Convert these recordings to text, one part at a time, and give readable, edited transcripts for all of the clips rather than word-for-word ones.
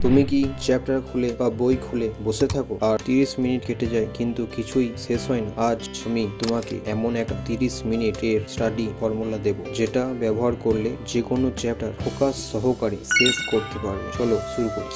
তুমি কি চ্যাপ্টার খুলে বা বই খুলে বসে থাকো আর 30 মিনিট কেটে যায় কিন্তু কিছুই শেষ হয় না? আজ আমি তোমাকে এমন একটা 30 মিনিটের স্টাডি ফর্মুলা দেব যেটা ব্যবহার করলে যে কোনো চ্যাপ্টার ফোকাস সহকারে শেষ করতে পারবে। চলো শুরু করি।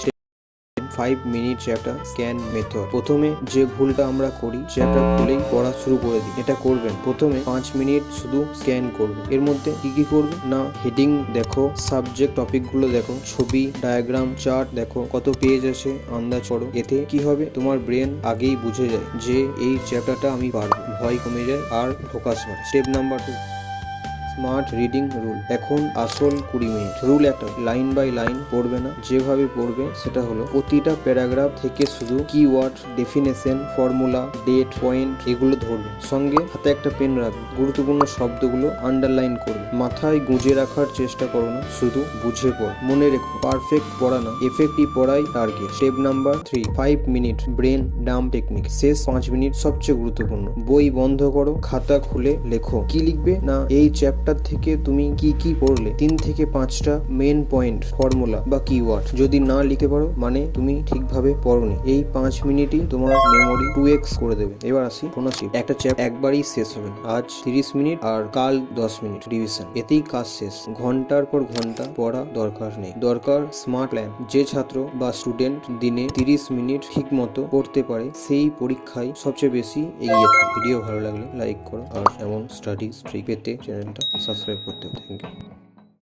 5 মিনিট চ্যাপ্টার স্ক্যান মেথড। প্রথমে যে ভুলটা আমরা করি, চ্যাপ্টার খুলেই পড়া শুরু করে দিই। এটা করবেন, প্রথমে 5 মিনিট শুধু স্ক্যান করবে। এর মধ্যে কি করবে না, হেডিং দেখো, সাবজেক্ট টপিক গুলো দেখো, ছবি, ডায়াগ্রাম, চার্ট দেখো, কত পেজ আছে আন্দাজ করো। এতে কি হবে, তোমার ব্রেন আগেই বুঝে যায় যে এই চ্যাপ্টারটা আমি পারবো, ভয় কমে যায় আর ফোকাস বাড়ে। Step number 2, smart reading rule. এখন আসল 20 মিনিট রুল একটা, লাইন বাই লাইন পড়বে না, যেভাবে পড়বে সেটা হলো প্রতিটা প্যারাগ্রাফ থেকে শুধু keyword, definition, formula, date, point এগুলো ধরবে। সঙ্গে হাতে একটা পেন রাখবে, গুরুত্বপূর্ণ শব্দগুলো আন্ডারলাইন করবে। মাথায় গুঁজে রাখার চেষ্টা করো না, শুধু বুঝে পড়ো। মনে রেখো, পারফেক্ট পড়া না, এফেক্টিভ পড়াই target. Step number 3, 5 minute brain dump technique. শেষ 5 মিনিট সবচেয়ে গুরুত্বপূর্ণ। বই বন্ধ করো, খাতা খুলে লেখো। কি লিখবে না, এই চ্যাপ্টার থেকে তুমি কি পড়লে, 3 থেকে 5টা মেন পয়েন্ট, ফর্মুলা বা কিওয়ার্ড। যদি না লিখে পারো মানে তুমি ঠিকভাবে পড়োনি। এই 5 মিনিটই তোমার মেমোরি 2x করে দেবে। এবার আসি কোনসিপ। একটা চ্যাপ্টার একবারই শেষ হবে না। আজ 30 মিনিট আর কাল 10 মিনিট রিভিশন, এতেই কাজ শেষ। ঘন্টার পর ঘন্টা পড়া দরকার নেই, দরকার স্মার্ট প্ল্যান। যে ছাত্র বা স্টুডেন্ট দিনে 30 মিনিট ঠিক মতো পড়তে পারে সেই পরীক্ষায় সবচেয়ে বেশি এগিয়ে থাকে। ভিডিও ভালো লাগলে লাইক করো আর এমন স্টাডি ট্রিক পেতে চ্যানেলটা সাবস্ক্রাইব করতে। Thank you.